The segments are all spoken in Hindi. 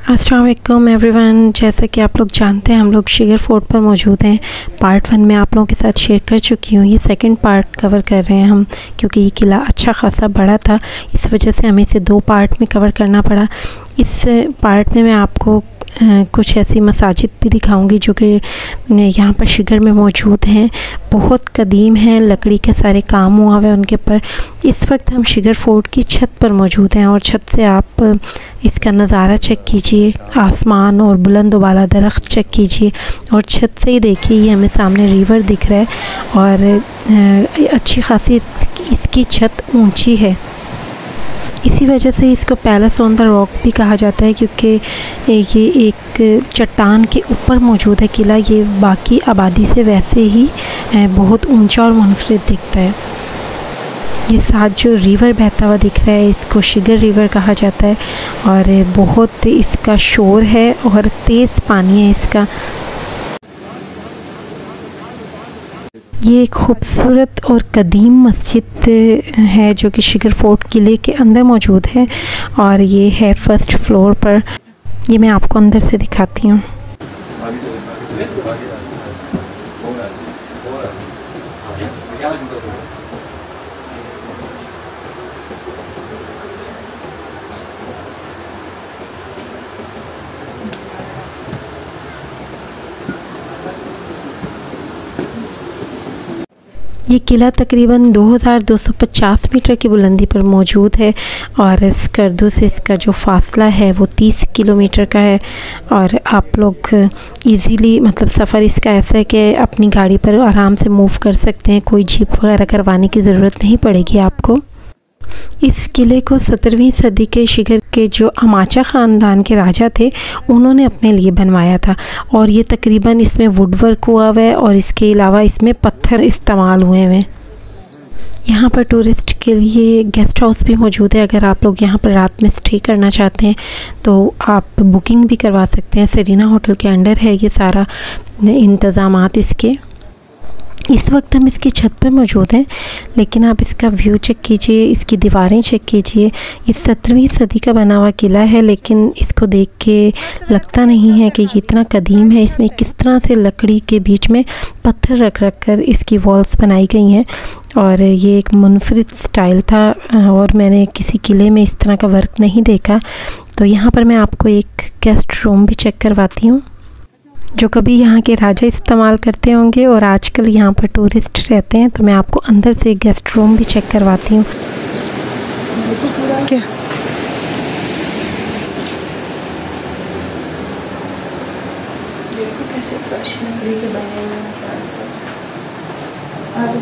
अस्सलाम वालेकुम एवरीवन। जैसा कि आप लोग जानते हैं हम लोग शिगर फोर्ट पर मौजूद हैं। पार्ट 1 में आप लोगों के साथ शेयर कर चुकी हूँ। ये सेकंड पार्ट कवर कर रहे हैं हम, क्योंकि ये किला अच्छा खासा बड़ा था, इस वजह से हमें इसे 2 पार्ट में कवर करना पड़ा। इस पार्ट में मैं आपको कुछ ऐसी मसाजिद भी दिखाऊंगी जो कि यहाँ पर शिगर में मौजूद हैं। बहुत कदीम हैं, लकड़ी के सारे काम हुआ हुआ है उनके पर। इस वक्त हम शिगर फोर्ट की छत पर मौजूद हैं और छत से आप इसका नज़ारा चेक कीजिए, आसमान और बुलंद वाला दरख्त चेक कीजिए और छत से ही देखिए ये हमें सामने रिवर दिख रहा है और अच्छी खासी इसकी छत ऊंची है। इसी वजह से इसको पैलेस ऑन द रॉक भी कहा जाता है, क्योंकि ये एक चट्टान के ऊपर मौजूद है किला। ये बाकी आबादी से वैसे ही बहुत ऊंचा और मुनफरिद दिखता है। ये साथ जो रिवर बहता हुआ दिख रहा है इसको शिगर रिवर कहा जाता है और बहुत इसका शोर है और तेज़ पानी है इसका। ये एक खूबसूरत और कदीम मस्जिद है जो कि शिगर फोर्ट किले के अंदर मौजूद है और ये है फर्स्ट फ्लोर पर। ये मैं आपको अंदर से दिखाती हूँ। ये किला तकरीबन 2250 मीटर की बुलंदी पर मौजूद है और स्कर्दू से इसका जो फासला है वो 30 किलोमीटर का है। और आप लोग इजीली मतलब सफ़र इसका ऐसा है कि अपनी गाड़ी पर आराम से मूव कर सकते हैं, कोई जीप वगैरह करवाने की ज़रूरत नहीं पड़ेगी आपको। इस किले को 17वीं सदी के शिगर के जो अमाचा ख़ानदान के राजा थे उन्होंने अपने लिए बनवाया था और ये तकरीबन इसमें वुडवर्क हुआ हुआ है और इसके अलावा इसमें पत्थर इस्तेमाल हुए हैं। यहाँ पर टूरिस्ट के लिए गेस्ट हाउस भी मौजूद है। अगर आप लोग यहाँ पर रात में स्टे करना चाहते हैं तो आप बुकिंग भी करवा सकते हैं। सेरीना होटल के अंडर है ये सारा इंतज़ामात इसके। इस वक्त हम इसकी छत पर मौजूद हैं, लेकिन आप इसका व्यू चेक कीजिए, इसकी दीवारें चेक कीजिए। ये 17वीं सदी का बना हुआ किला है, लेकिन इसको देख के लगता नहीं है कि ये इतना कदीम है। इसमें किस तरह से लकड़ी के बीच में पत्थर रख कर इसकी वॉल्स बनाई गई हैं और ये एक मुनफरिद स्टाइल था और मैंने किसी किले में इस तरह का वर्क नहीं देखा। तो यहाँ पर मैं आपको एक गेस्ट रूम भी चेक करवाती हूँ जो कभी यहाँ के राजा इस्तेमाल करते होंगे और आजकल यहाँ पर टूरिस्ट रहते हैं। तो मैं आपको अंदर से गेस्ट रूम भी चेक करवाती हूँ। क्या देखो कैसे फ्रेश लकड़ी के बने हुए हैं सारे सब। आ जाओ।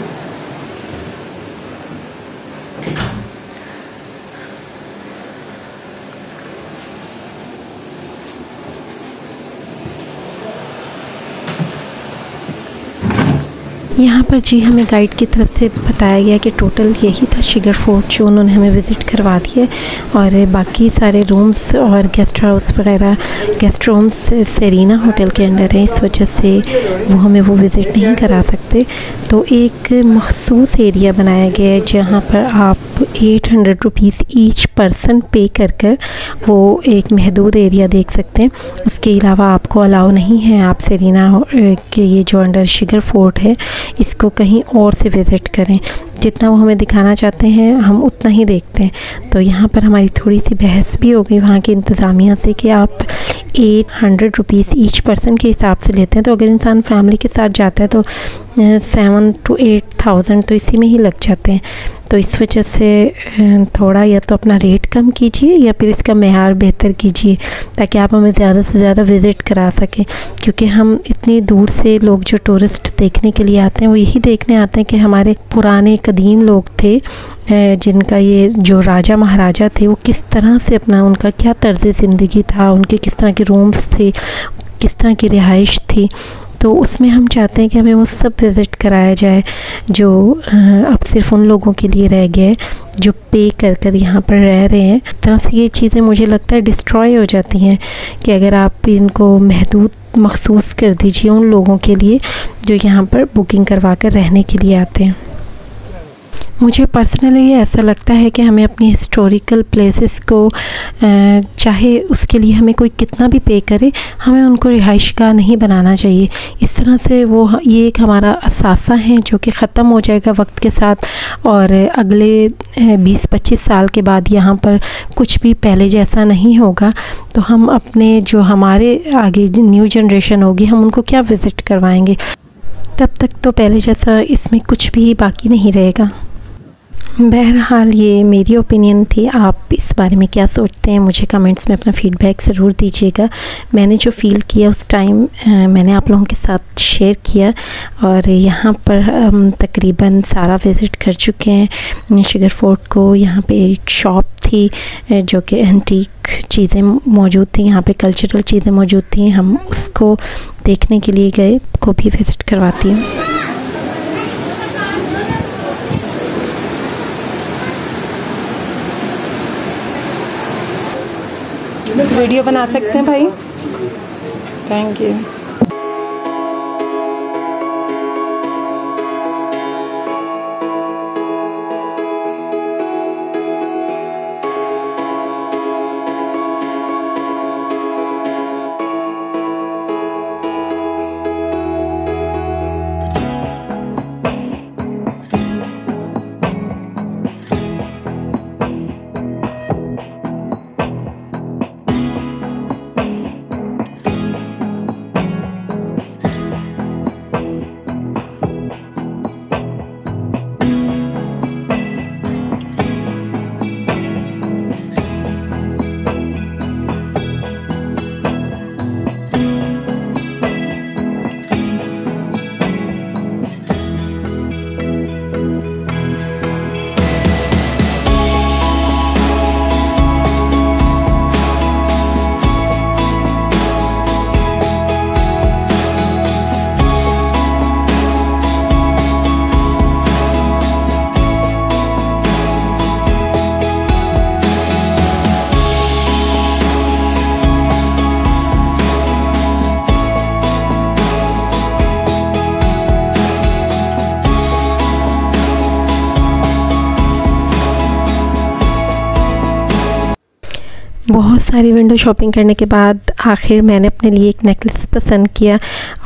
यहाँ पर जी हमें गाइड की तरफ से बताया गया कि टोटल यही था शिगर फोर्ट जो उन्होंने हमें विज़िट करवा दिया और बाकी सारे रूम्स और गेस्ट हाउस वगैरह गेस्ट रूम्स सेरीना होटल के अंडर हैं, इस वजह से वो हमें वो विज़िट नहीं करा सकते। तो एक मखसूस एरिया बनाया गया है जहाँ पर आप 800 रुपीज़ ईच पर्सन पे कर वो एक महदूद एरिया देख सकते हैं। उसके अलावा आपको अलाउ नहीं है आप सेरीना के ये जो अंडर शिगर फोर्ट है इसको कहीं और से विज़िट करें। जितना वो हमें दिखाना चाहते हैं हम उतना ही देखते हैं। तो यहाँ पर हमारी थोड़ी सी बहस भी हो गई वहाँ की इंतज़ामिया से कि आप 800 रुपीज़ ईच पर्सन के हिसाब से लेते हैं, तो अगर इंसान फैमिली के साथ जाता है तो 7 to 8,000 तो इसी में ही लग जाते हैं। तो इस वजह से थोड़ा या तो अपना रेट कम कीजिए या फिर इसका मेयार बेहतर कीजिए ताकि आप हमें ज़्यादा से ज़्यादा विज़िट करा सकें। क्योंकि हम इतनी दूर से लोग जो टूरिस्ट देखने के लिए आते हैं वो यही देखने आते हैं कि हमारे पुराने कदीम लोग थे जिनका ये जो राजा महाराजा थे वो किस तरह से अपना उनका क्या तर्ज़ ज़िंदगी था, उनके किस तरह के रूम्स थे, किस तरह की रिहाइश थी। तो उसमें हम चाहते हैं कि हमें वो सब विज़िट कराया जाए जो अब सिर्फ उन लोगों के लिए रह गए जो पे कर यहाँ पर रह रहे हैं। तरह से ये चीज़ें मुझे लगता है डिस्ट्रॉय हो जाती हैं कि अगर आप इनको महदूद मखसूस कर दीजिए उन लोगों के लिए जो यहाँ पर बुकिंग करवा कर रहने के लिए आते हैं। मुझे पर्सनली ऐसा लगता है कि हमें अपनी हिस्टोरिकल प्लेसेस को चाहे उसके लिए हमें कोई कितना भी पे करे, हमें उनको रिहाइशगाह नहीं बनाना चाहिए। इस तरह से वो ये एक हमारा असासा है जो कि ख़त्म हो जाएगा वक्त के साथ, और अगले 20-25 साल के बाद यहाँ पर कुछ भी पहले जैसा नहीं होगा। तो हम अपने जो हमारे आगे न्यू जनरेशन होगी, हम उनको क्या विज़िट करवाएंगे? तब तक तो पहले जैसा इसमें कुछ भी बाकी नहीं रहेगा। बहरहाल ये मेरी ओपिनियन थी, आप इस बारे में क्या सोचते हैं मुझे कमेंट्स में अपना फ़ीडबैक ज़रूर दीजिएगा। मैंने जो फ़ील किया उस टाइम मैंने आप लोगों के साथ शेयर किया, और यहाँ पर हम तकरीबन सारा विज़िट कर चुके हैं शुगर फोर्ट को। यहाँ पे एक शॉप थी जो कि एंटीक चीज़ें मौजूद थी, यहाँ पे कल्चरल चीज़ें मौजूद थी, हम उसको देखने के लिए गए, को भी विज़िट करवाती हूँ। वीडियो बना सकते हैं भाई? Thank you. बहुत सारी विंडो शॉपिंग करने के बाद आखिर मैंने अपने लिए एक नेकलेस पसंद किया,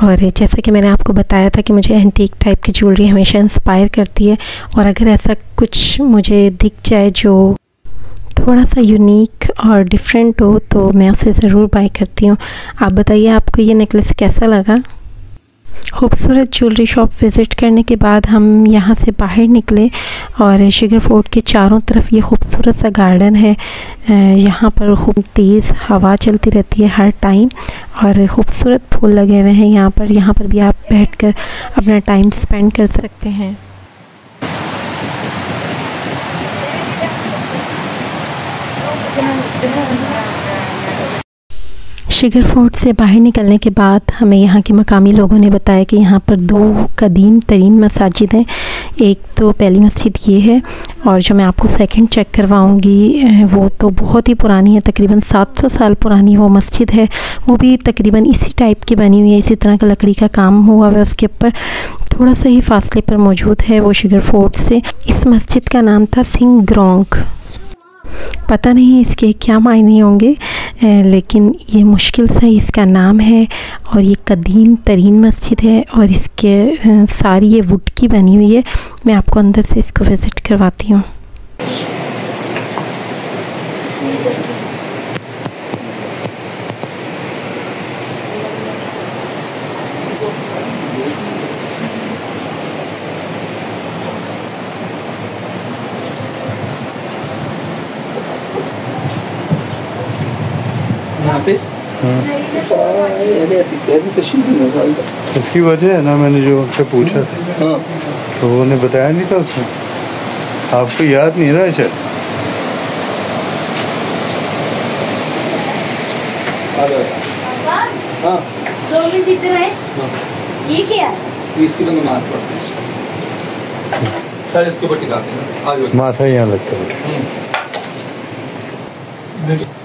और जैसा कि मैंने आपको बताया था कि मुझे एंटीक टाइप की ज्वेलरी हमेशा इंस्पायर करती है, और अगर ऐसा कुछ मुझे दिख जाए जो थोड़ा सा यूनिक और डिफरेंट हो तो मैं उसे ज़रूर बाय करती हूँ। आप बताइए आपको ये नेकलेस कैसा लगा? खूबसूरत ज्वेलरी शॉप विज़िट करने के बाद हम यहाँ से बाहर निकले, और शुगर फोर्ट के चारों तरफ ये खूबसूरत सा गार्डन है। यहाँ पर खूब तेज़ हवा चलती रहती है हर टाइम, और खूबसूरत फूल लगे हुए हैं यहाँ पर भी आप बैठकर अपना टाइम स्पेंड कर सकते हैं। शुगर फोर्ट से बाहर निकलने के बाद हमें यहाँ के मकामी लोगों ने बताया कि यहाँ पर 2 कदीम तरीन मसाजिद हैं। एक तो पहली मस्जिद ये है, और जो मैं आपको सेकंड चेक करवाऊँगी वो तो बहुत ही पुरानी है, तकरीबन 700 साल पुरानी वो मस्जिद है। वो भी तकरीबन इसी टाइप की बनी हुई है, इसी तरह का लकड़ी का काम हुआ है उसके ऊपर, थोड़ा सा ही फासले पर मौजूद है वो शुगर फोर्ट से। इस मस्जिद का नाम था सिंह ग्रोंग। पता नहीं इसके क्या मायने होंगे, लेकिन ये मुश्किल सा इसका नाम है, और ये कदीम तरीन मस्जिद है, और इसके सारी ये वुड की बनी हुई है। मैं आपको अंदर से इसको विज़िट करवाती हूँ। इसकी वजह है ना, मैंने जो उनसे पूछा था तो उन्होंने बताया नहीं था उसमें, आपको याद नहीं रहा शायद। हाँ 2 मिनट इधर आए। ये क्या है? इसकी तो नमाज पढ़ते हैं सर, इसके ऊपर टिकाते हैं। माथा यहाँ लगता है बेटा।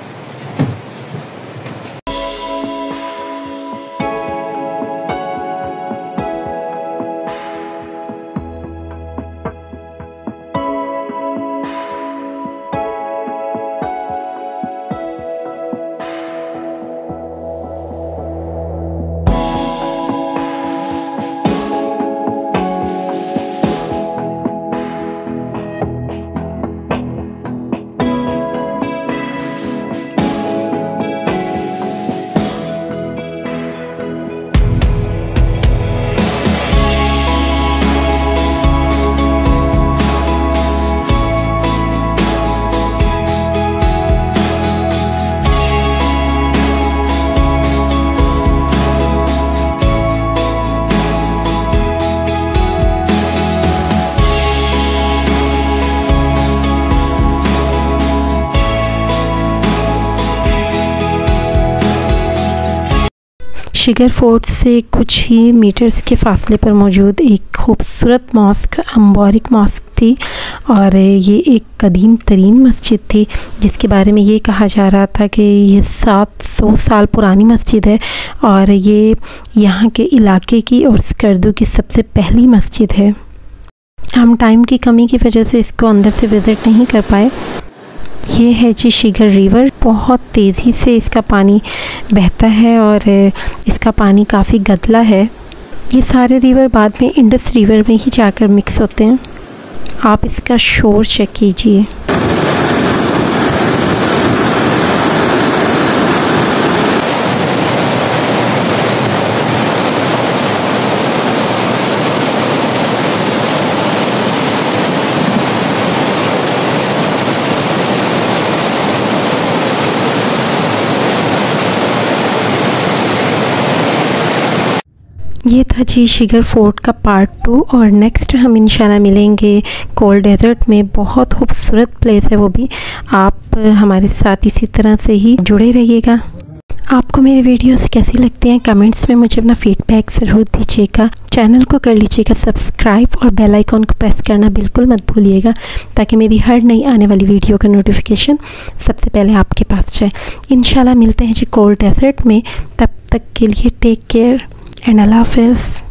शिगर फोर्ट से कुछ ही मीटर्स के फासले पर मौजूद एक खूबसूरत मॉस्क अम्बोरिक मॉस्क थी और ये एक कदीम तरीन मस्जिद थी जिसके बारे में ये कहा जा रहा था कि ये 700 साल पुरानी मस्जिद है और ये यहाँ के इलाके की और स्कर्दू की सबसे पहली मस्जिद है। हम टाइम की कमी की वजह से इसको अंदर से विज़िट नहीं कर पाए। ये है जी शिगर रिवर, बहुत तेज़ी से इसका पानी बहता है और इसका पानी काफ़ी गदला है। ये सारे रिवर बाद में इंडस रिवर में ही जाकर मिक्स होते हैं। आप इसका शोर चेक कीजिए। ये था जी शिगर फोर्ट का पार्ट 2 और नेक्स्ट हम इंशाल्लाह मिलेंगे कोल्ड डेजर्ट में। बहुत खूबसूरत प्लेस है वो भी। आप हमारे साथ इसी तरह से ही जुड़े रहिएगा। आपको मेरे वीडियोस कैसी लगती हैं कमेंट्स में मुझे अपना फीडबैक ज़रूर दीजिएगा। चैनल को कर लीजिएगा सब्सक्राइब और बेल आइकॉन को प्रेस करना बिल्कुल मत भूलिएगा ताकि मेरी हर नई आने वाली वीडियो का नोटिफिकेशन सबसे पहले आपके पास जाए। इंशाल्लाह मिलते हैं जी कोल्ड डेजर्ट में। तब तक के लिए टेक केयर एंड अल्लाह हाफ़िज़।